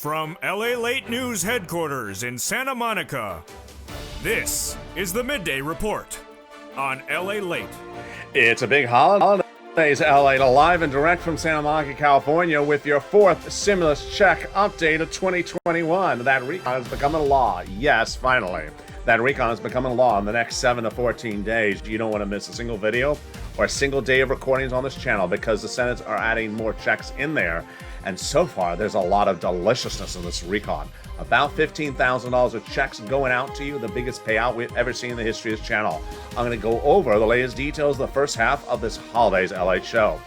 From LALATE News headquarters in Santa Monica, this is the Midday Report on LALATE. It's a big holidays, LALATE, live and direct from Santa Monica, California, with your fourth stimulus check update of 2021. That recon is becoming law. Yes, finally. That recon is becoming law in the next 7 to 14 days. You don't want to miss a single video or a single day of recordings on this channel because the Senates are adding more checks in there. And so far, there's a lot of deliciousness in this recon. About $15,000 of checks going out to you, the biggest payout we've ever seen in the history of this channel. I'm going to go over the latest details of the first half of this holidays LA show.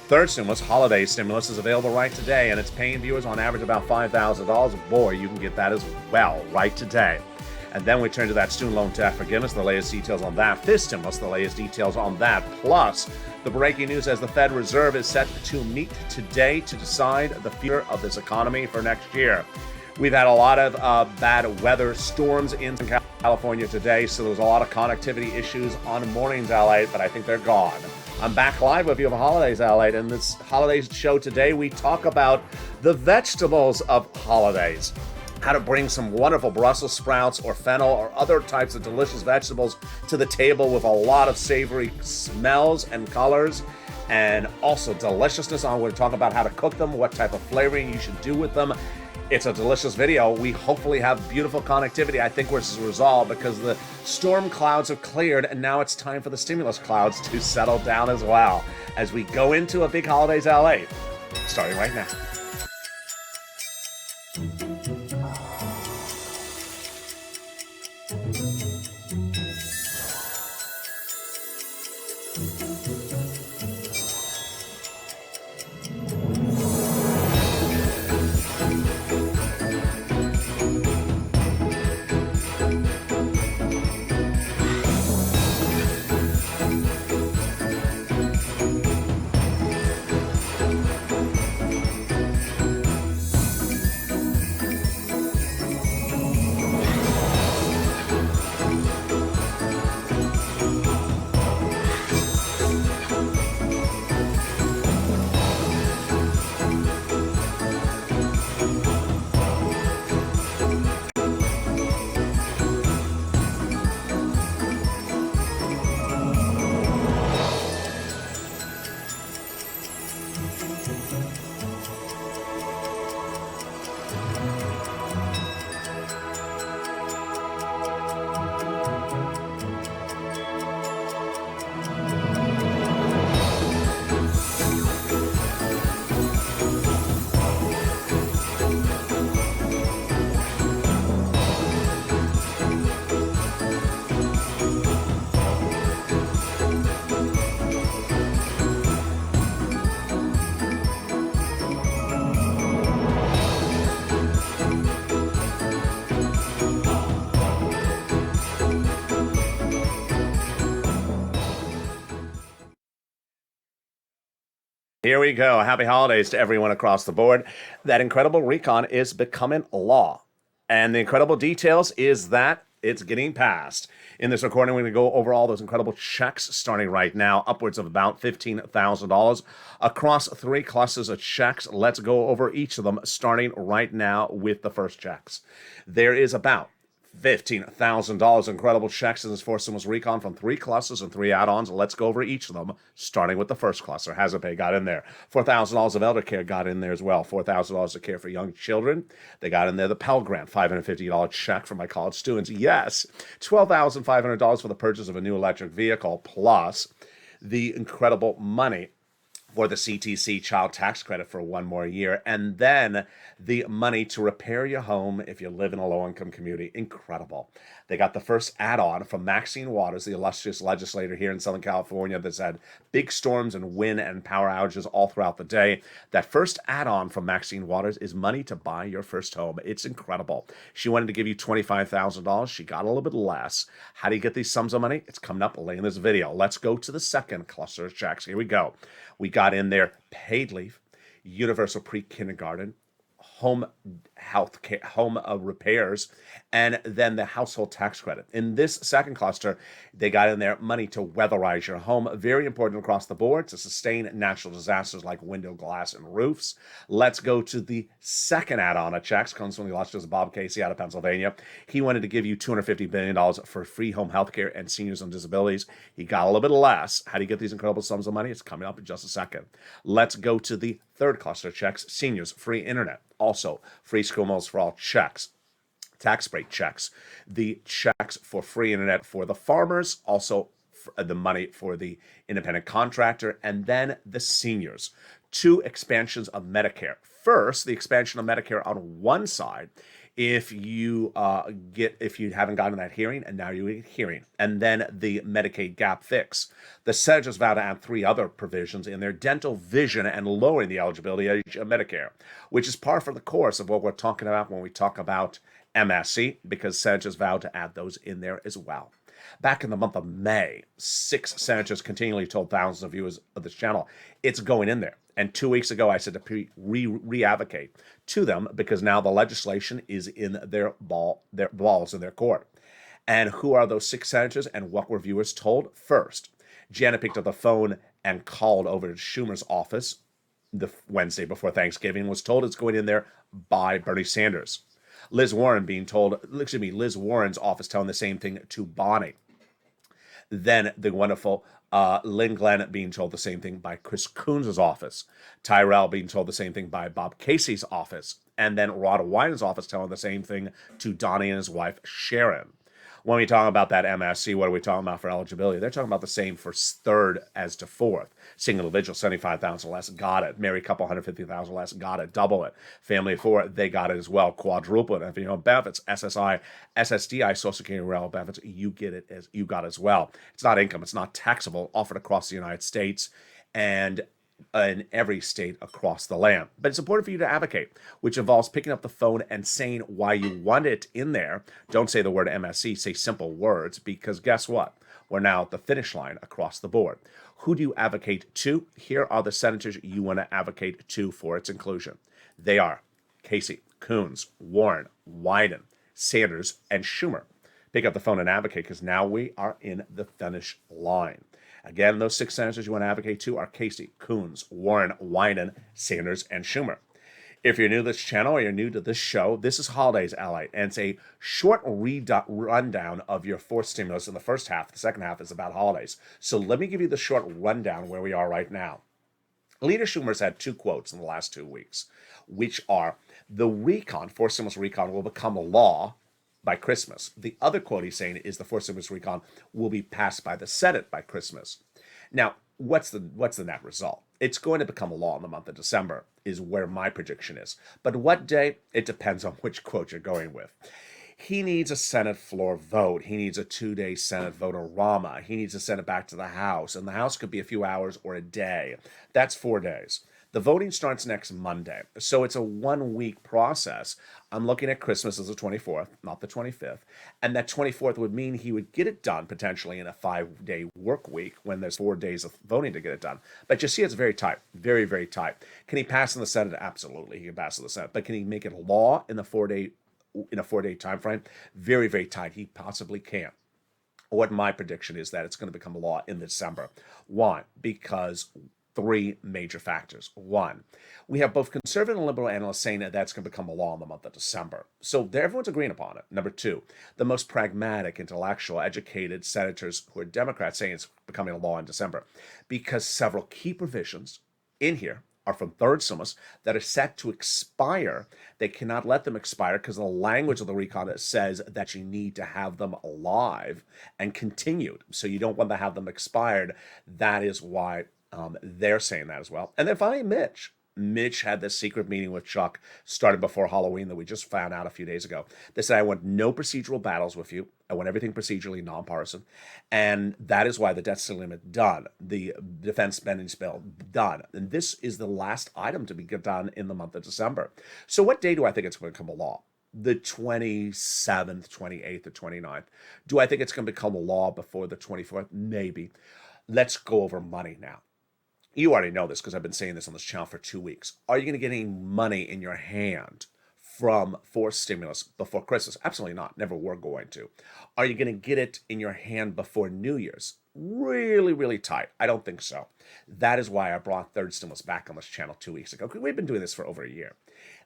Third stimulus, holiday stimulus, is available right today, and it's paying viewers on average about $5,000. Boy, you can get that as well right today. And then we turn to that student loan debt forgiveness, the latest details on that. Fifth stimulus, the latest details on that. Plus, the breaking news as the Fed Reserve is set to meet today to decide the future of this economy for next year. We've had a lot of bad weather storms in California today, so there's a lot of connectivity issues on mornings, LA, but I think they're gone. I'm back live with you for Holidays, LA, and this holidays show today, we talk about the vegetables of holidays. How to bring some wonderful Brussels sprouts or fennel or other types of delicious vegetables to the table with a lot of savory smells and colors and also deliciousness. I'm going to talk about how to cook them, what type of flavoring you should do with them. It's a delicious video. We hopefully have beautiful connectivity. I think we're resolved because the storm clouds have cleared and now it's time for the stimulus clouds to settle down as well as we go into a big holidays LA, starting right now. Here we go. Happy holidays to everyone across the board. That incredible recon is becoming law. And the incredible details is that it's getting passed. In this recording, we're going to go over all those incredible checks starting right now, upwards of about $15,000 across 3 clusters of checks. Let's go over each of them, starting right now with the first checks. There is about $15,000 incredible checks in this fourth stimulus recon from 3 clusters and 3 add-ons. Let's go over each of them, starting with the first cluster. Hazard pay got in there. $4,000 of elder care got in there as well. $4,000 of care for young children. They got in there the Pell Grant, $550 check for my college students. Yes, $12,500 for the purchase of a new electric vehicle, plus the incredible money for the CTC child tax credit for 1 more year, and then the money to repair your home if you live in a low-income community. Incredible. They got the first add-on from Maxine Waters, the illustrious legislator here in Southern California that's had big storms and wind and power outages all throughout the day. That first add-on from Maxine Waters is money to buy your first home. It's incredible. She wanted to give you $25,000. She got a little bit less. How do you get these sums of money? It's coming up later in this video. Let's go to the second cluster of checks. Here we go. We got in there paid leave, universal pre-kindergarten. Oh, home health care, home repairs, and then the household tax credit. In this second cluster, they got in there money to weatherize your home. Very important across the board to sustain natural disasters like window glass and roofs. Let's go to the second add-on of checks. Comes from the illustrious Bob Casey out of Pennsylvania. He wanted to give you $250 billion for free home health care and seniors on disabilities. He got a little bit less. How do you get these incredible sums of money? It's coming up in just a second. Let's go to the third cluster of checks. Seniors, free internet. Also, free school meals for all checks. Tax break checks. The checks for free internet for the farmers. Also, the money for the independent contractor. And then the seniors. 2 expansions of Medicare. First, the expansion of Medicare on one side. If you haven't gotten that hearing and now you get hearing, and then the Medicaid gap fix. The senators vow to add 3 other provisions in their dental, vision, and lowering the eligibility age of Medicare, which is par for the course of what we're talking about when we talk about MSC, because senators vowed to add those in there as well. Back in the month of May, 6 senators continually told thousands of viewers of this channel it's going in there. And 2 weeks ago, I said to re-advocate to them because now the legislation is in their balls in their court. And who are those 6 senators and what were viewers told? First, Janet picked up the phone and called over to Schumer's office the Wednesday before Thanksgiving, was told it's going in there by Bernie Sanders. Liz Warren's office telling the same thing to Bonnie. Then the wonderful Lynn Glenn being told the same thing by Chris Coons' office. Tyrell being told the same thing by Bob Casey's office. And then Rod Wyden's office telling the same thing to Donnie and his wife, Sharon. When we talk about that MSC, what are we talking about for eligibility? They're talking about the same for third as to fourth. Single individual, 75,000 less, got it. Married couple, 150,000 less, got it. Double it. Family of 4, they got it as well. Quadruple it. And if you know benefits, SSI, SSDI, Social Security relevant benefits, you got as well. It's not income. It's not taxable. Offered across the United States and in every state across the land. But it's important for you to advocate, which involves picking up the phone and saying why you want it in there. Don't say the word MSC, say simple words, because guess what? We're now at the finish line across the board. Who do you advocate to? Here are the senators you want to advocate to for its inclusion. They are Casey, Coons, Warren, Wyden, Sanders, and Schumer. Pick up the phone and advocate because now we are in the finish line. Again, those 6 senators you want to advocate to are Casey, Coons, Warren, Wyden, Sanders, and Schumer. If you're new to this channel or you're new to this show, this is Holidays LA, and it's a short rundown of your 4th stimulus in the first half. The second half is about holidays. So let me give you the short rundown where we are right now. Leader Schumer's had 2 quotes in the last 2 weeks, which are the recon, 4th stimulus recon, will become a law by Christmas. The other quote he's saying is the 4th stimulus recon will be passed by the Senate by Christmas. Now, what's the net result? It's going to become a law in the month of December, is where my prediction is. But what day? It depends on which quote you're going with. He needs a Senate floor vote. He needs a 2-day Senate vote-a-rama. He needs to send it back to the House, and the House could be a few hours or a day. That's 4 days. The voting starts next Monday, so it's a 1-week process. I'm looking at Christmas as the 24th, not the 25th, and that 24th would mean he would get it done potentially in a 5-day work week when there's 4 days of voting to get it done. But you see, it's very tight, very, very tight. Can he pass in the Senate? Absolutely, he can pass in the Senate. But can he make it a law in a 4-day time frame? Very, very tight. He possibly can. What my prediction is that it's going to become a law in December. Why? Because 3 major factors. 1, we have both conservative and liberal analysts saying that that's going to become a law in the month of December. So everyone's agreeing upon it. Number 2, the most pragmatic, intellectual, educated senators who are Democrats saying it's becoming a law in December because several key provisions in here are from 3rd stimulus that are set to expire. They cannot let them expire because the language of the recon says that you need to have them alive and continued. So you don't want to have them expired. That is why they're saying that as well. And then finally, Mitch. Mitch had this secret meeting with Chuck started before Halloween that we just found out a few days ago. They said, I want no procedural battles with you. I want everything procedurally nonpartisan. And that is why the debt ceiling limit done, the defense spending bill done. And this is the last item to be done in the month of December. So what day do I think it's going to become a law? The 27th, 28th, or 29th. Do I think it's going to become a law before the 24th? Maybe. Let's go over money now. You already know this because I've been saying this on this channel for 2 weeks. Are you going to get any money in your hand from forced stimulus before Christmas? Absolutely not. Never were going to. Are you going to get it in your hand before New Year's? Really, really tight. I don't think so. That is why I brought third stimulus back on this channel 2 weeks ago. We've been doing this for over a year.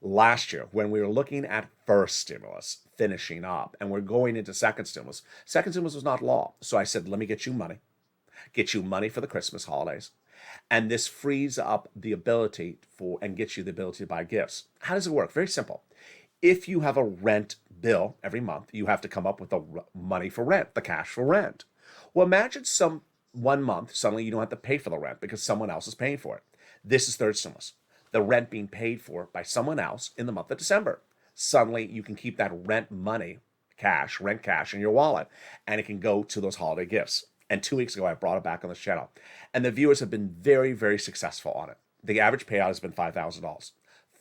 Last year, when we were looking at first stimulus finishing up and we're going into second stimulus was not law. So I said, let me get you money for the Christmas holidays. And this frees up the ability and gets you the ability to buy gifts. How does it work? Very simple. If you have a rent bill every month, you have to come up with the money for rent, the cash for rent. Well, imagine one month, suddenly you don't have to pay for the rent because someone else is paying for it. This is third stimulus. The rent being paid for by someone else in the month of December. Suddenly you can keep that rent cash in your wallet, and it can go to those holiday gifts. And 2 weeks ago, I brought it back on this channel. And the viewers have been very, very successful on it. The average payout has been $5,000.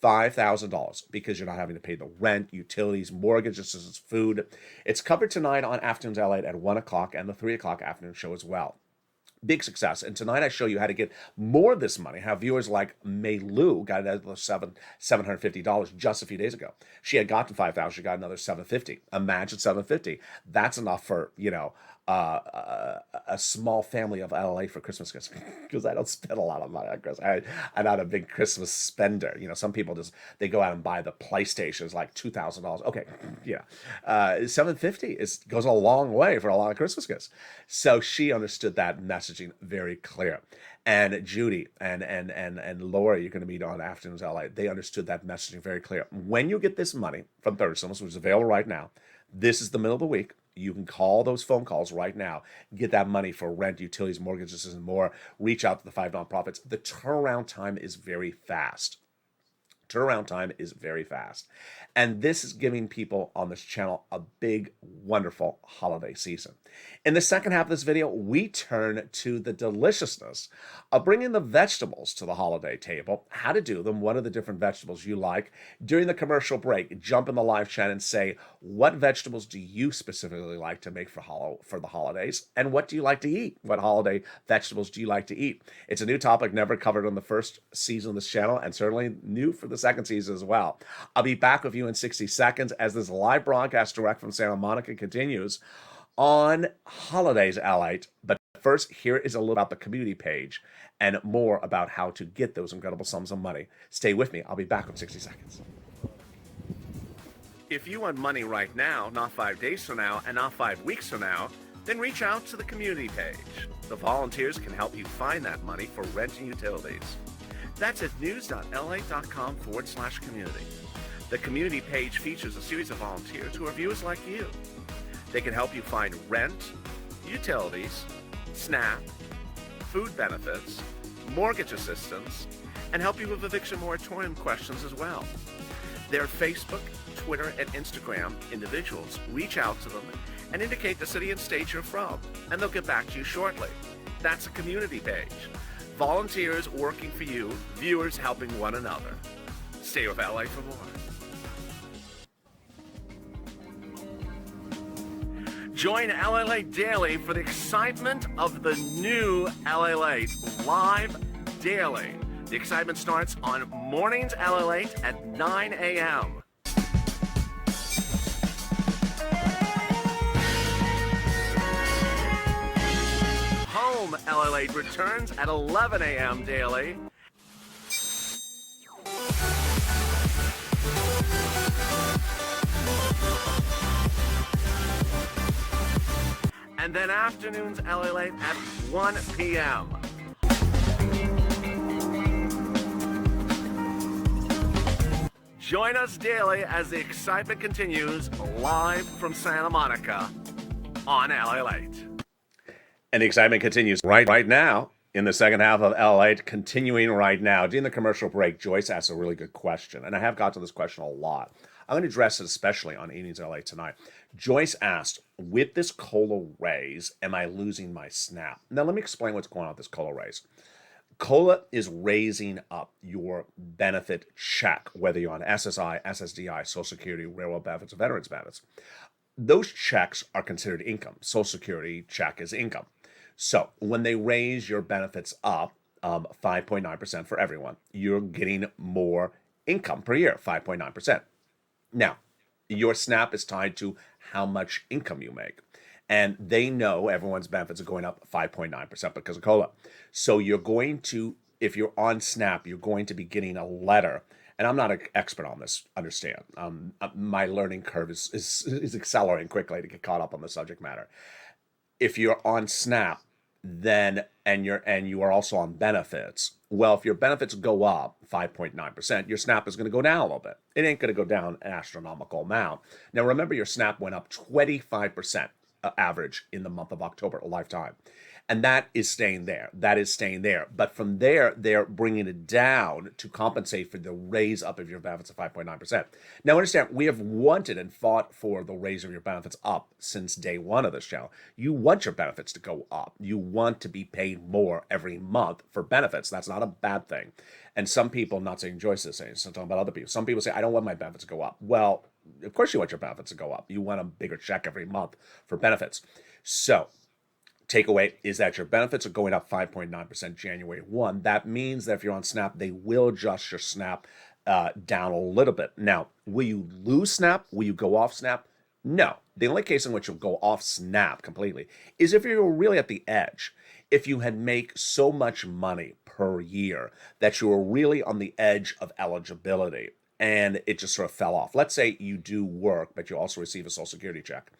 $5,000 because you're not having to pay the rent, utilities, mortgages, food. It's covered tonight on Afternoons LALATE at 1 o'clock and the 3 o'clock afternoon show as well. Big success. And tonight I show you how to get more of this money, how viewers like May Lou got another $750 just a few days ago. She had gotten $5,000, she got another $750. Imagine $750. That's enough for, a small family of LALATE for Christmas gifts, because I don't spend a lot of money on Christmas. I'm not a big Christmas spender. Some people they go out and buy the PlayStations like $2,000. Okay, yeah, $750 goes a long way for a lot of Christmas gifts. So she understood that messaging very clear. And Judy and Laura, you're going to meet on Afternoons LALATE. They understood that messaging very clear. When you get this money from third stimulus, which is available right now, this is the middle of the week. You can call those phone calls right now, get that money for rent, utilities, mortgages, and more. Reach out to the 5 nonprofits. The turnaround time is very fast. And this is giving people on this channel a big, wonderful holiday season. In the second half of this video, we turn to the deliciousness of bringing the vegetables to the holiday table, how to do them, what are the different vegetables you like. During the commercial break, jump in the live chat and say, what vegetables do you specifically like to make for the holidays? And what do you like to eat? What holiday vegetables do you like to eat? It's a new topic never covered on the first season of this channel, and certainly new for the second season as well. I'll be back with you in 60 seconds as this live broadcast direct from Santa Monica continues on Holidays LALATE. But first, here is a little about the community page and more about how to get those incredible sums of money. Stay with me. I'll be back in 60 seconds. If you want money right now, not 5 days from now, and not 5 weeks from now, then reach out to the community page. The volunteers can help you find that money for rent and utilities. That's at news.la.com/community. The community page features a series of volunteers who are viewers like you. They can help you find rent, utilities, SNAP, food benefits, mortgage assistance, and help you with eviction moratorium questions as well. Their Facebook, Twitter, and Instagram individuals reach out to them and indicate the city and state you're from, and they'll get back to you shortly. That's a community page. Volunteers working for you, viewers helping one another. Stay with LA for more. Join LALATE Daily for the excitement of the new LALATE live daily. The excitement starts on Mornings LALATE at 9 a.m. Home LALATE returns at 11 a.m. daily. And then Afternoons LALATE at 1 p.m. Join us daily as the excitement continues live from Santa Monica on LALATE. And the excitement continues right now in the second half of LALATE, continuing right now. During the commercial break, Joyce asked a really good question, and I have got to this question a lot. I'm going to address it especially on Evenings LALATE tonight. Joyce asked, with this COLA raise, am I losing my SNAP? Now, let me explain what's going on with this COLA raise. COLA is raising up your benefit check, whether you're on SSI, SSDI, Social Security, Railroad benefits, or Veterans benefits. Those checks are considered income. Social Security check is income. So when they raise your benefits up, 5.9% for everyone. You're getting more income per year, 5.9%. Now, your SNAP is tied to how much income you make. And they know everyone's benefits are going up 5.9% because of COLA. So you're going to, if you're on SNAP, you're going to be getting a letter. And I'm not an expert on this, understand. My learning curve is accelerating quickly to get caught up on the subject matter. If you're on SNAP, then and you are also on benefits. Well, if your benefits go up 5.9%, your SNAP is going to go down a little bit. It ain't going to go down an astronomical amount. Now, remember, your SNAP went up 25% average in the month of October, a lifetime. And that is staying there. That is staying there. But from there, they're bringing it down to compensate for the raise up of your benefits of 5.9%. Now, understand, we have wanted and fought for the raise of your benefits up since day one of this channel. You want your benefits to go up. You want to be paid more every month for benefits. That's not a bad thing. And some people, not saying Joyce is saying, so I'm talking about other people. Some people say, I don't want my benefits to go up. Well, of course you want your benefits to go up. You want a bigger check every month for benefits. So, takeaway is that your benefits are going up 5.9% January 1. That means that if you're on SNAP, they will adjust your SNAP down a little bit. Now, will you lose SNAP? Will you go off SNAP? No. The only case in which you'll go off SNAP completely is if you're really at the edge. If you had make so much money per year that you were really on the edge of eligibility and it just sort of fell off. Let's say you do work, but you also receive a Social Security check,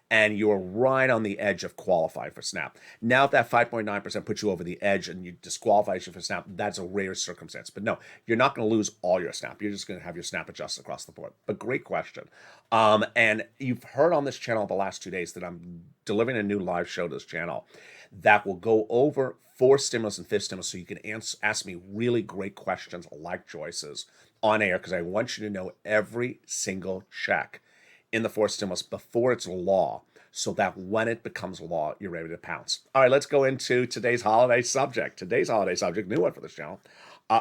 and you're right on the edge of qualifying for SNAP. Now, if that 5.9% puts you over the edge and you disqualifies you for SNAP, that's a rare circumstance. But no, you're not going to lose all your SNAP. You're just going to have your SNAP adjusted across the board. But great question. And you've heard on this channel the last 2 days that I'm delivering a new live show to this channel that will go over fourth stimulus and fifth stimulus, so you can ask me really great questions like Joyce's on air, because I want you to know every single check in the fourth stimulus before it's law, so that when it becomes law, you're ready to pounce. All right, let's go into today's holiday subject. Today's holiday subject, new one for this channel,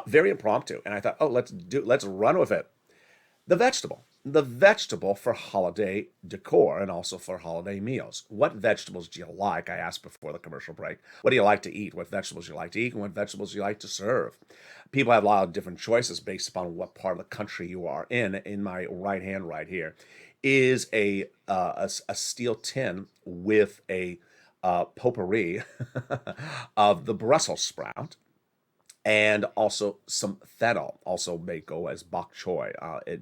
very impromptu, and I thought, oh, let's run with it. The vegetable for holiday decor and also for holiday meals. What vegetables do you like? I asked before the commercial break. What do you like to eat? What vegetables you like to eat and what vegetables you like to serve? People have a lot of different choices based upon what part of the country you are in. In my right hand right here is a steel tin with a potpourri of the Brussels sprout, and also some fennel, also may go as bok choy,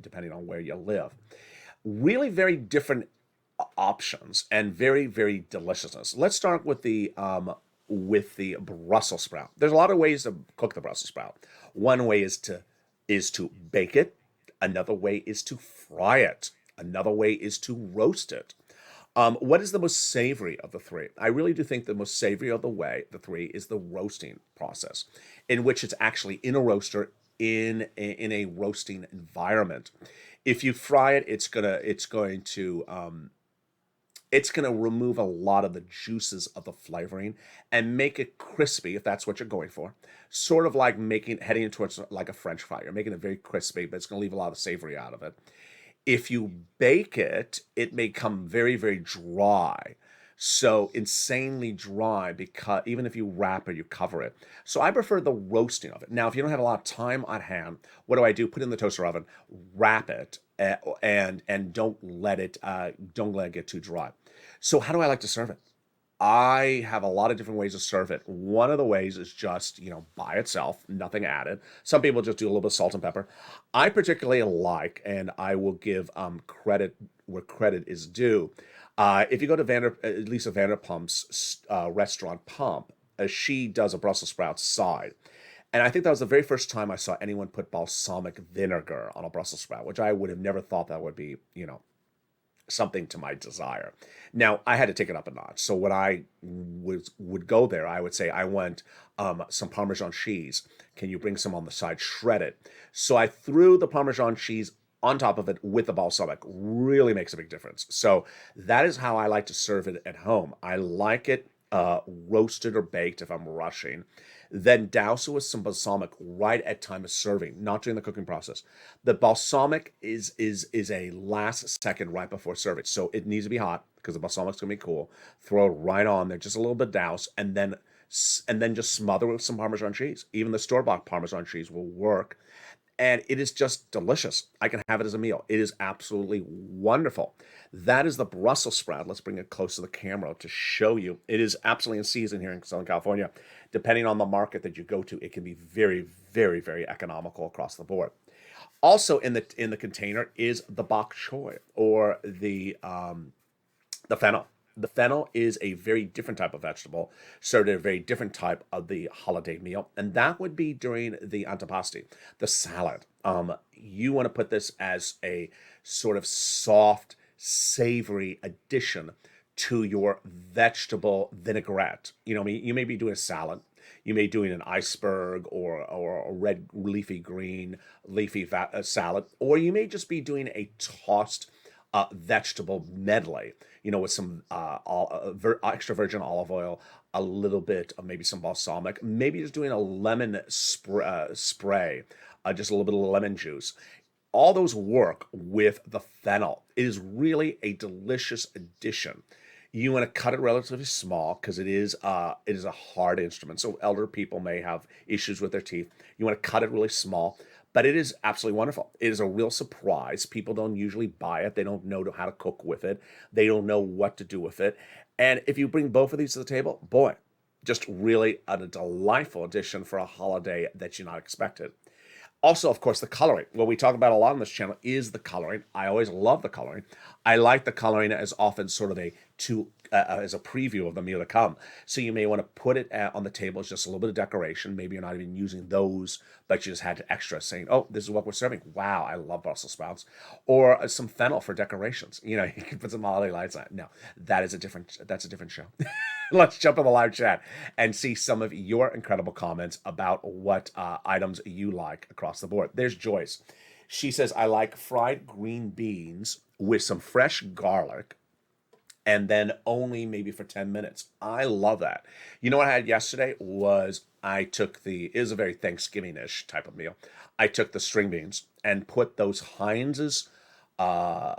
depending on where you live. Really very different options and very, very deliciousness. Let's start with the Brussels sprout. There's a lot of ways to cook the Brussels sprout. One way is to bake it. Another way is to fry it. Another way is to roast it. What is the most savory of the three? I really do think the most savory of the three is the roasting process, in which it's actually in a roaster in a roasting environment. If you fry it, it's going to remove a lot of the juices of the flavoring and make it crispy, if that's what you're going for. Sort of like heading towards like a French fry. You're making it very crispy, but it's going to leave a lot of savory out of it. If you bake it, it may come very, very dry. So insanely dry, because even if you wrap it, you cover it. So I prefer the roasting of it. Now, if you don't have a lot of time on hand, what do? Put it in the toaster oven, wrap it, and don't let it get too dry. So how do I like to serve it? I have a lot of different ways to serve it. One of the ways is just, by itself, nothing added. Some people just do a little bit of salt and pepper. I particularly like, and I will give credit where credit is due. If you go to Lisa Vanderpump's restaurant Pump, she does a Brussels sprouts side. And I think that was the very first time I saw anyone put balsamic vinegar on a Brussels sprout, which I would have never thought that would be, something to my desire. Now, I had to take it up a notch. So when I would go there, I would say, I want some Parmesan cheese. Can you bring some on the side? Shred it. So I threw the Parmesan cheese on top of it with the balsamic. Really makes a big difference. So that is how I like to serve it at home. I like it roasted or baked if I'm rushing. Then douse it with some balsamic right at time of serving, not during the cooking process. The balsamic is a last second right before serving. So it needs to be hot because the balsamic's going to be cool. Throw it right on there, just a little bit douse, and then and then just smother with some Parmesan cheese. Even the store-bought Parmesan cheese will work. And it is just delicious. I can have it as a meal. It is absolutely wonderful. That is the Brussels sprout. Let's bring it close to the camera to show you. It is absolutely in season here in Southern California. Depending on the market that you go to, it can be very, very, very economical across the board. Also in the container is the bok choy, or the fennel. The fennel is a very different type of vegetable, served at a very different type of the holiday meal, and that would be during the antipasti, the salad. You want to put this as a sort of soft, savory addition to your vegetable vinaigrette. You know, you may be doing a salad, you may be doing an iceberg or a red leafy green leafy salad, or you may just be doing a tossed vegetable medley, you know, with some extra virgin olive oil, a little bit of maybe some balsamic, maybe just doing a lemon spray, just a little bit of lemon juice. All those work with the fennel. It is really a delicious addition. You want to cut it relatively small because it is a hard instrument. So elder people may have issues with their teeth. You want to cut it really small. But it is absolutely wonderful. It is a real surprise. People don't usually buy it. They don't know how to cook with it. They don't know what to do with it. And if you bring both of these to the table, boy, just really a delightful addition for a holiday that you're not expected. Also, of course, the coloring. What we talk about a lot on this channel is the coloring. I always love the coloring. I like the coloring as often sort of as a preview of the meal to come. So you may want to put it on the table as just a little bit of decoration. Maybe you're not even using those, but you just had extra saying, oh, this is what we're serving. Wow, I love Brussels sprouts. Or some fennel for decorations. You know, you can put some holiday lights on it. No, that's a different show. Let's jump in the live chat and see some of your incredible comments about what items you like across the board. There's Joyce. She says, I like fried green beans with some fresh garlic, and then only maybe for 10 minutes. I love that. You know what I had yesterday was it was a very Thanksgiving-ish type of meal. I took the string beans and put those Heinz's dried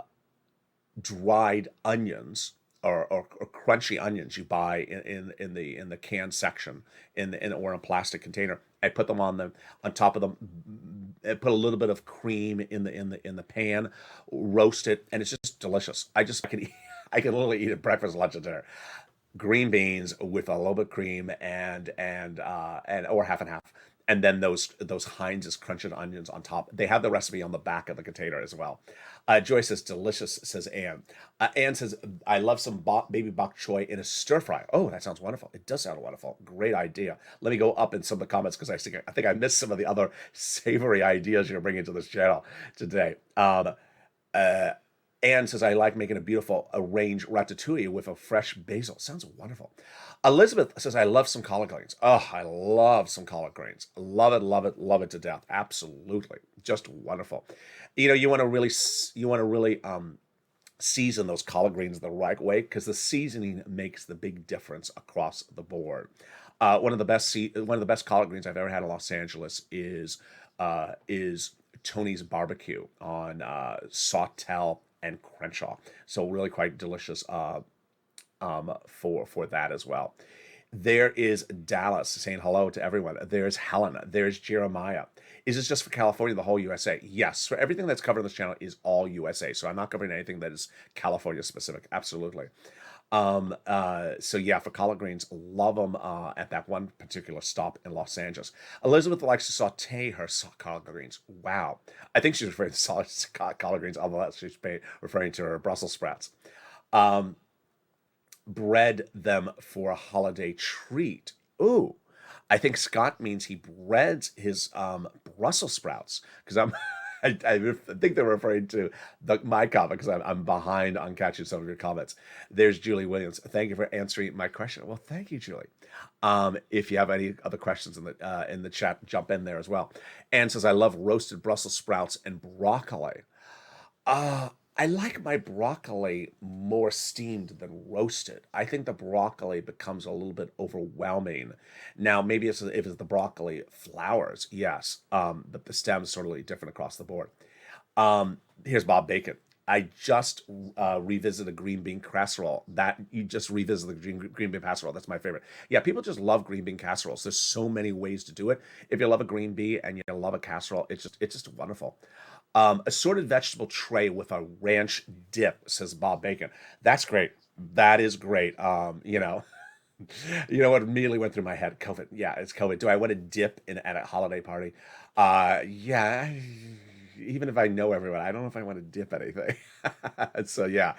onions, or crunchy onions you buy in the can section or in a plastic container. I put them on top of them. I put a little bit of cream in the pan, roast it, and it's just delicious. I can literally eat it breakfast, lunch, and dinner. Green beans with a little bit of cream and or half and half. And then those Heinz's crunched onions on top. They have the recipe on the back of the container as well. Joyce says, delicious, says Anne. Anne says, I love some baby bok choy in a stir fry. Oh, that sounds wonderful. It does sound wonderful. Great idea. Let me go up in some of the comments because I think I missed some of the other savory ideas you're bringing to this channel today. Anne says, I like making a beautiful arranged ratatouille with a fresh basil. Sounds wonderful. Elizabeth says, I love some collard greens. Oh, I love some collard greens. Love it, love it, love it to death. Absolutely. Just wonderful. You know, you want to really season those collard greens the right way, because the seasoning makes the big difference across the board. One of the best collard greens I've ever had in Los Angeles is Tony's Barbecue on Sawtell and Crenshaw. So really quite delicious for that as well. There is Dallas saying hello to everyone. There's Helen. There's Jeremiah. Is this just for California, the whole USA? Yes. For everything that's covered on this channel is all USA. So I'm not covering anything that is California specific. Absolutely. So yeah, for collard greens, love them at that one particular stop in Los Angeles. Elizabeth likes to saute her collard greens. Wow. I think she's referring to collard greens, although she's referring to her Brussels sprouts. Bread them for a holiday treat. Ooh, I think Scott means he breads his Brussels sprouts, because I think they're referring to my comment, because I'm behind on catching some of your comments. There's Julie Williams. Thank you for answering my question. Well, thank you, Julie. If you have any other questions in the chat, jump in there as well. Anne says, I love roasted Brussels sprouts and broccoli. I like my broccoli more steamed than roasted. I think the broccoli becomes a little bit overwhelming. Now, maybe if it's the broccoli flowers, yes, but the stem is totally different across the board. Here's Bob Bacon. I just revisited green bean casserole. That you just revisit the green bean casserole. That's my favorite. Yeah, people just love green bean casseroles. There's so many ways to do it. If you love a green bean and you love a casserole, it's just wonderful. Assorted vegetable tray with a ranch dip, says Bob Bacon. That's great. That is great. You know what immediately went through my head? COVID. Yeah, it's COVID. Do I want to dip in at a holiday party? Yeah. Even if I know everyone, I don't know if I want to dip anything. So yeah.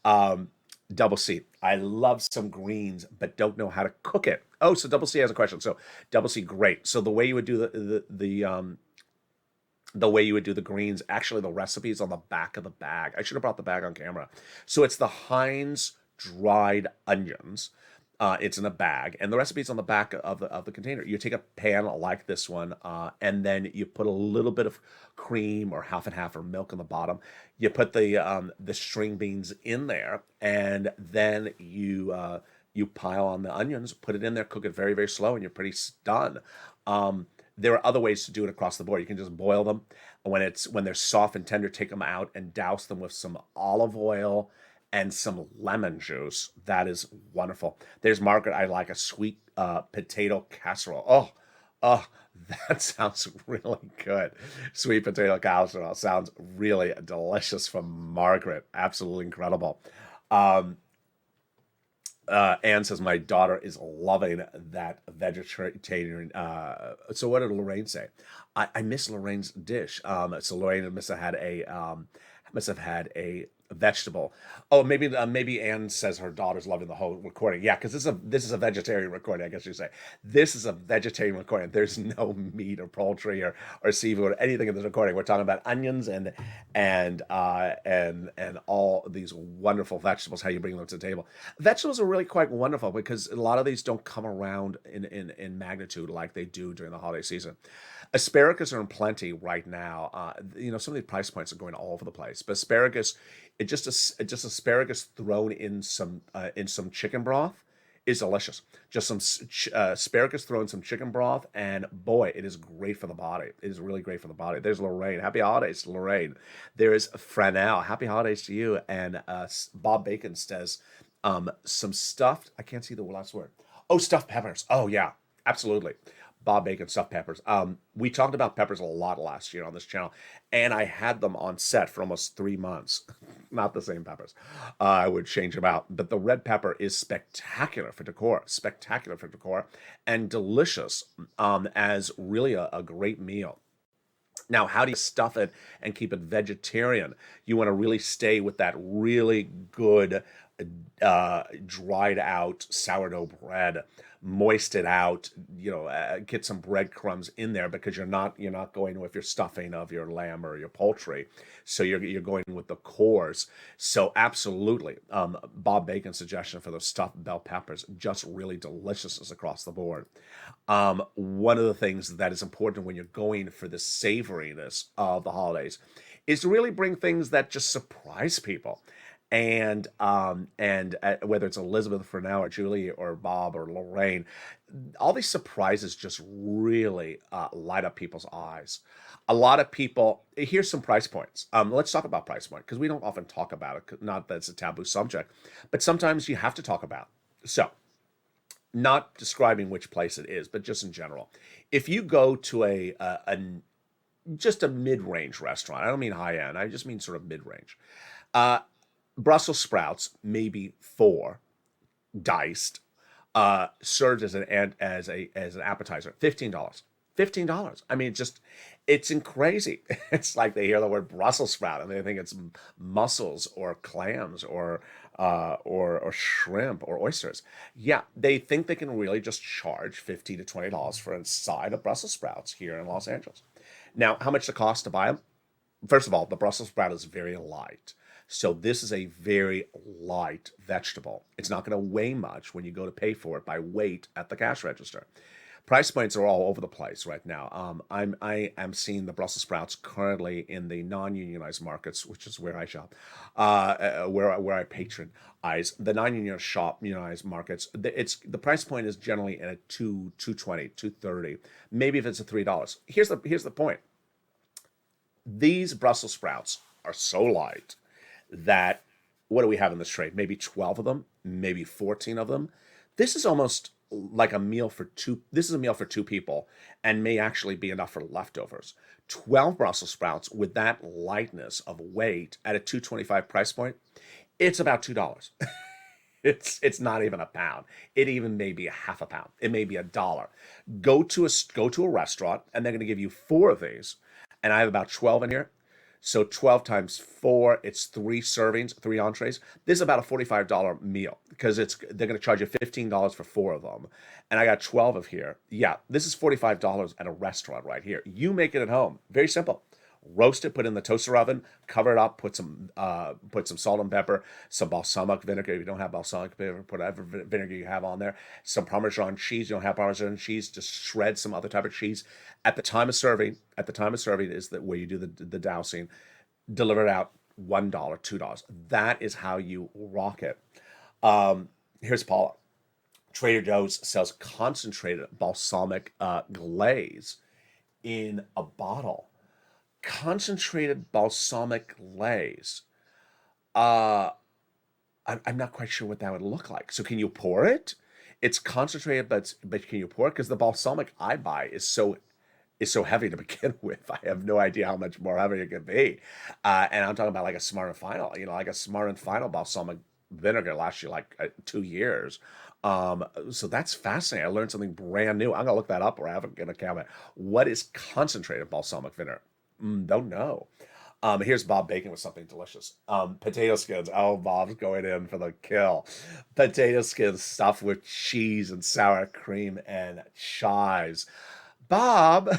Um, Double C. I love some greens, but don't know how to cook it. Oh, so Double C has a question. So Double C, great. So the way you would do the way you would do the greens, actually the recipe is on the back of the bag. I should have brought the bag on camera. So it's the Heinz dried onions. It's in a bag, and the recipe is on the back of the container. You take a pan like this one, and then you put a little bit of cream or half and half or milk on the bottom. You put the string beans in there, and then you pile on the onions, put it in there, cook it very very slow, and you're pretty done. There are other ways to do it across the board. You can just boil them. When they're soft and tender, take them out and douse them with some olive oil and some lemon juice. That is wonderful. There's Margaret. I like a sweet potato casserole. Oh, that sounds really good. Sweet potato casserole sounds really delicious from Margaret. Absolutely incredible. Um, Anne says my daughter is loving that vegetarian. So what did Lorraine say? I miss Lorraine's dish. So Lorraine must have had a vegetable. Oh, maybe Anne says her daughter's loving the whole recording. Yeah, because this is a vegetarian recording. I guess you say this is a vegetarian recording. There's no meat or poultry or seafood or anything in this recording. We're talking about onions and all these wonderful vegetables. How you bring them to the table. Vegetables are really quite wonderful because a lot of these don't come around in magnitude like they do during the holiday season. Asparagus are in plenty right now. Some of the price points are going all over the place. But asparagus, just asparagus thrown in some chicken broth is delicious. Just some asparagus thrown in some chicken broth, and boy, it is great for the body. It is really great for the body. There's Lorraine. Happy holidays, Lorraine. There is Franel. Happy holidays to you. And Bob Bacon says some stuffed. I can't see the last word. Oh, stuffed peppers. Oh yeah, absolutely. Bob Bacon stuffed peppers. We talked about peppers a lot last year on this channel, and I had them on set for almost 3 months. Not the same peppers. I would change them out. But the red pepper is spectacular for decor, and delicious as really a great meal. Now, how do you stuff it and keep it vegetarian? You want to really stay with that really good dried out sourdough bread, moist it out, get some breadcrumbs in there because you're not going with your stuffing of your lamb or your poultry, so you're going with the cores. So absolutely, Bob Bacon's suggestion for those stuffed bell peppers, just really deliciousness across the board. One of the things that is important when you're going for the savoriness of the holidays is to really bring things that just surprise people. And whether it's Elizabeth for now or Julie or Bob or Lorraine, all these surprises just really light up people's eyes. A lot of people. Here's some price points. Let's talk about price point because we don't often talk about it. Not that it's a taboo subject, but sometimes you have to talk about it. So, not describing which place it is, but just in general, if you go to just a mid-range restaurant, I don't mean high end, I just mean sort of mid-range. Uh, Brussels sprouts, maybe four, diced, served as an appetizer. $15. $15. I mean, it's crazy. It's like they hear the word Brussels sprout and they think it's mussels or clams or shrimp or oysters. Yeah, they think they can really just charge $15 to $20 for a side of Brussels sprouts here in Los Angeles. Now, how much it costs to buy them? First of all, the Brussels sprout is very light. So this is a very light vegetable. It's not going to weigh much when you go to pay for it by weight at the cash register. Price points are all over the place right now. I am seeing the Brussels sprouts currently in the non-unionized markets, which is where I shop, where I patronize the non-unionized markets. The price point is generally at $2.20, $2.30, maybe if it's a $3. Here's the point. These Brussels sprouts are so light that, what do we have in this tray? Maybe 12 of them, maybe 14 of them. This is almost like a meal for two. This is a meal for two people and may actually be enough for leftovers. 12 Brussels sprouts with that lightness of weight at a 225 price point, it's about $2. It's not even a pound. It even may be a half a pound. It may be $1. Go to a restaurant and they're going to give you four of these, and I have about 12 in here. So 12 times four, it's three servings, three entrees. This is about a $45 meal because they're going to charge you $15 for four of them, and I got 12 of here. Yeah, this is $45 at a restaurant right here. You make it at home. Very simple. Roast it, put it in the toaster oven, cover it up, put some salt and pepper, some balsamic vinegar. If you don't have balsamic vinegar, put whatever vinegar you have on there. Some Parmesan cheese. You don't have Parmesan cheese, just shred some other type of cheese. At the time of serving is that where you do the dousing. Deliver it out $1, $2. That is how you rock it. Here's Paula. Trader Joe's sells concentrated balsamic glaze in a bottle. Concentrated balsamic glaze. I'm not quite sure what that would look like. So can you pour it? It's concentrated, but can you pour it? Because the balsamic I buy is so heavy to begin with. I have no idea how much more heavy it could be. And I'm talking about like a Smart and Final. Like a Smart and Final balsamic vinegar lasts you like 2 years. So that's fascinating. I learned something brand new. I'm gonna look that up, or I have it in a cabinet. What is concentrated balsamic vinegar? Don't know. Here's Bob Bacon with something delicious. Potato skins. Oh, Bob's going in for the kill. Potato skins stuffed with cheese and sour cream and chives. Bob,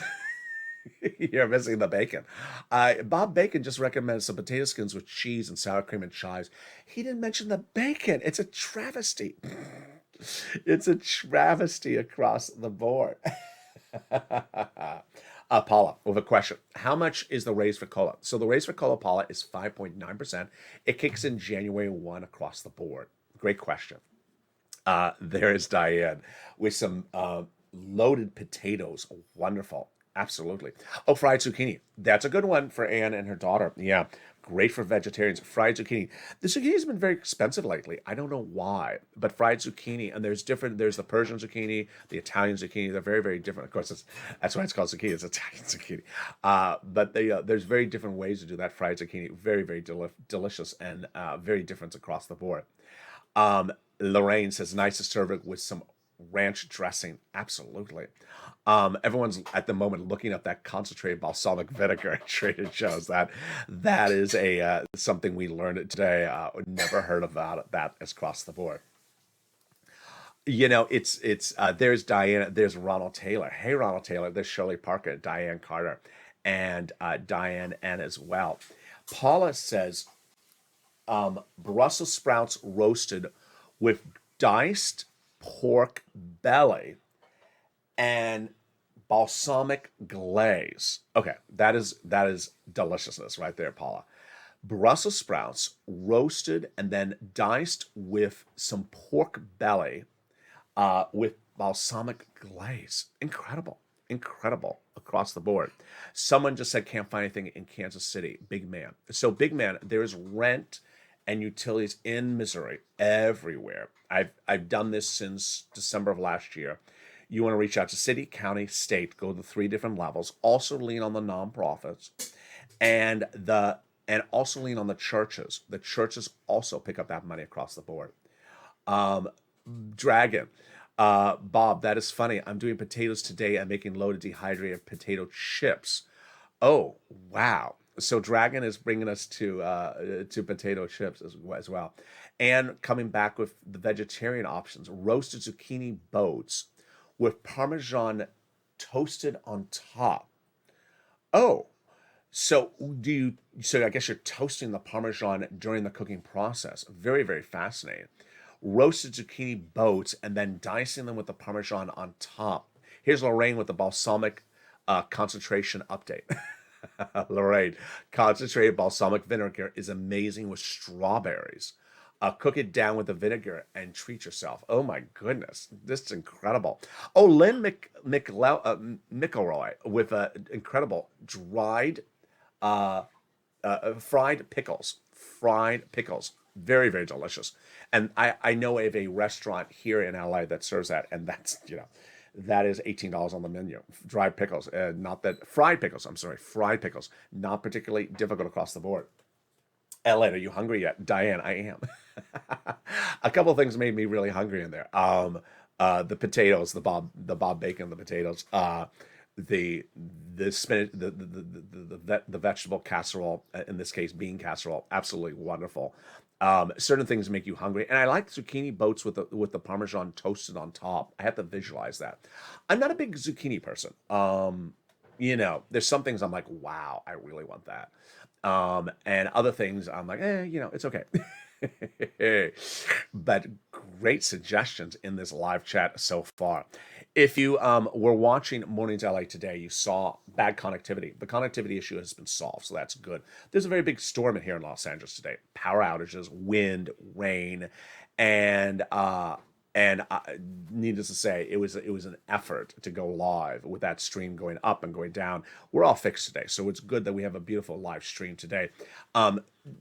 you're missing the bacon. Bob Bacon just recommended some potato skins with cheese and sour cream and chives. He didn't mention the bacon. It's a travesty. It's a travesty across the board. Paula, with a question. How much is the raise for cola? So the raise for cola, Paula, is 5.9%. It kicks in January 1 across the board. Great question. There is Diane with some loaded potatoes. Wonderful. Absolutely. Oh, fried zucchini. That's a good one for Anne and her daughter. Yeah. Great for vegetarians. Fried zucchini. The zucchini has been very expensive lately. I don't know why, but fried zucchini, and there's the Persian zucchini, the Italian zucchini. They're very, very different. Of course, that's why it's called zucchini. It's Italian zucchini. But there's very different ways to do that fried zucchini. Very, very delicious and very different across the board. Lorraine says, nice to serve it with some ranch dressing. Absolutely. Everyone's at the moment looking at that concentrated balsamic vinegar at Trader Joe's. That is something we learned today. Never heard about that as across the board. It's there's Diana, there's Ronald Taylor. Hey, Ronald Taylor. There's Shirley Parker, Diane Carter, and Diane N as well. Paula says, Brussels sprouts roasted with diced pork belly and balsamic glaze. Okay, that is deliciousness right there, Paula. Brussels sprouts roasted and then diced with some pork belly with balsamic glaze. Incredible across the board. Someone just said can't find anything in Kansas City. Big man. So big man, there is rent and utilities in Missouri everywhere. I've done this since December of last year. You want to reach out to city, county, state, go to the 3 different levels. Also lean on the nonprofits, and also lean on the churches. The churches also pick up that money across the board. Dragon, Bob, that is funny. I'm doing potatoes today. I'm making loaded dehydrated potato chips. Oh wow! So Dragon is bringing us to potato chips as well, and coming back with the vegetarian options: roasted zucchini boats with Parmesan toasted on top. Oh, so I guess you're toasting the Parmesan during the cooking process. Very, very fascinating. Roasted zucchini boats and then dicing them with the Parmesan on top. Here's Lorraine with the balsamic concentration update. Lorraine, concentrated balsamic vinegar is amazing with strawberries. Cook it down with the vinegar and treat yourself. Oh my goodness, this is incredible. Oh, Lynn McElroy with incredible dried fried pickles. fried pickles. Very, very delicious. And I know of a restaurant here in LA that serves that, and that's, that is $18 on the menu. Dried pickles, fried pickles, I'm sorry, fried pickles. Not particularly difficult across the board. LA, are you hungry yet? Diane, I am. A couple of things made me really hungry in there. The potatoes, the Bob Bacon, the potatoes, the spinach, the vegetable casserole, in this case bean casserole, absolutely wonderful. Certain things make you hungry, and I like zucchini boats with the Parmesan toasted on top. I have to visualize that. I'm not a big zucchini person. There's some things I'm like, wow, I really want that. And other things I'm like, it's okay. But great suggestions in this live chat so far. If you were watching Mornings LA today, you saw bad connectivity. The connectivity issue has been solved, so that's good. There's a very big storm here in Los Angeles today. Power outages, wind, rain, and needless to say, it was an effort to go live with that stream going up and going down. We're all fixed today, so it's good that we have a beautiful live stream today.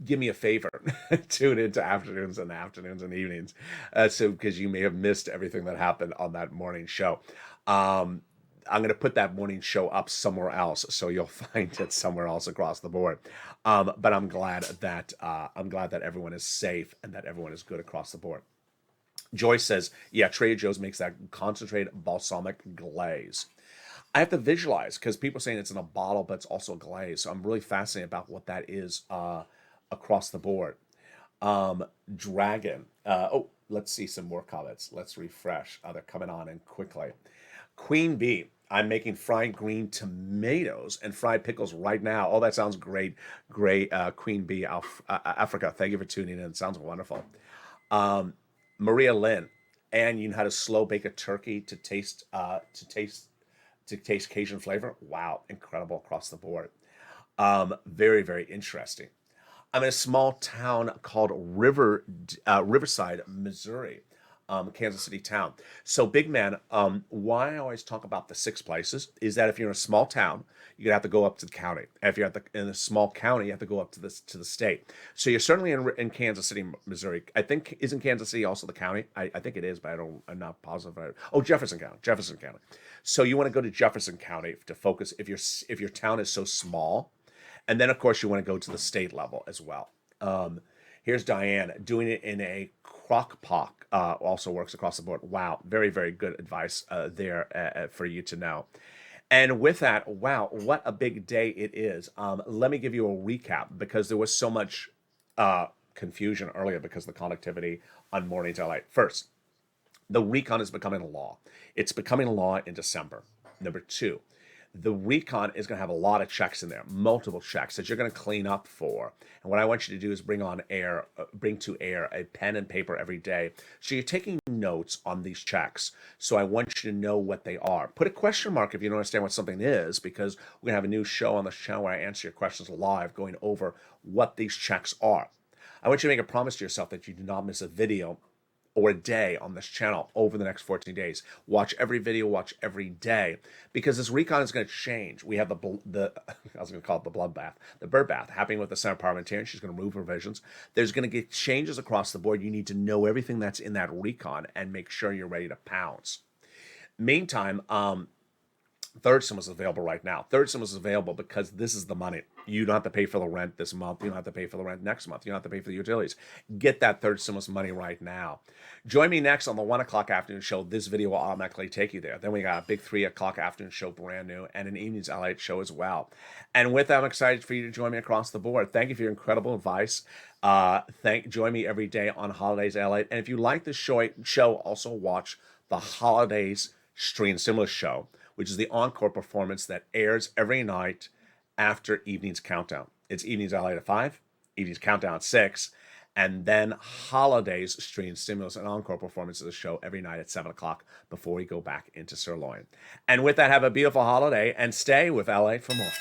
Give me a favor, tune into afternoons and evenings, because you may have missed everything that happened on that morning show. I'm going to put that morning show up somewhere else, so you'll find it somewhere else across the board. But I'm glad that everyone is safe and that everyone is good across the board. Joyce says, yeah, Trader Joe's makes that concentrated balsamic glaze. I have to visualize, because people are saying it's in a bottle, but it's also a glaze. So I'm really fascinated about what that is across the board. Dragon. Let's see some more comments. Let's refresh. They're coming on in quickly. Queen Bee. I'm making fried green tomatoes and fried pickles right now. Oh, that sounds great. Great, Queen Bee, Africa. Thank you for tuning in. It sounds wonderful. Maria Lynn, and you know how to slow bake a turkey to taste Cajun flavor. Wow, incredible across the board. Very, very interesting. I'm in a small town called Riverside, Missouri, Kansas City town. So, big man, why I always talk about the 6 places is that if you're in a small town, you're gonna have to go up to the county. If you're in a small county, you have to go up to the state. So you're certainly in Kansas City, Missouri. I think, isn't Kansas City also the county? I think it is, but I'm not positive. Jefferson County. So you want to go to Jefferson County to focus if your town is so small, and then of course you want to go to the state level as well. Here's Diane doing it in a crock pot. Also works across the board. Wow, very, very good advice there for you to know. And with that, wow, what a big day it is. Let me give you a recap, because there was so much confusion earlier because of the connectivity on Mornings LA. First, the recon is becoming a law. It's becoming a law in December. Number 2, the recon is going to have a lot of checks in there, multiple checks that you're going to clean up for. And what I want you to do is bring to air a pen and paper every day. So you're taking notes on these checks. So I want you to know what they are. Put a question mark if you don't understand what something is, because we're going to have a new show on the channel where I answer your questions live, going over what these checks are. I want you to make a promise to yourself that you do not miss a video or a day on this channel over the next 14 days. Watch every video, watch every day, because this recon is going to change. We have I was going to call it the bloodbath, the bird bath happening with the Senate parliamentarian. She's going to move revisions. There's going to get changes across the board. You need to know everything that's in that recon and make sure you're ready to pounce. Meantime, Third stimulus is available right now. Third stimulus is available because this is the money. You don't have to pay for the rent this month. You don't have to pay for the rent next month. You don't have to pay for the utilities. Get that third stimulus money right now. Join me next on the 1 o'clock afternoon show. This video will automatically take you there. Then we got a big 3 o'clock afternoon show, brand new, and an evening's LALATE show as well. And with that, I'm excited for you to join me across the board. Thank you for your incredible advice. Join me every day on Holidays LALATE. And if you like this show, also watch the Holidays Stream Stimulus show, which is the Encore performance that airs every night after Evening's Countdown. It's Evening's LALATE at 5, Evening's Countdown at 6, and then Holidays Stream Stimulus and Encore performance of the show every night at 7 o'clock before we go back into Sirloin. And with that, have a beautiful holiday and stay with LA for more.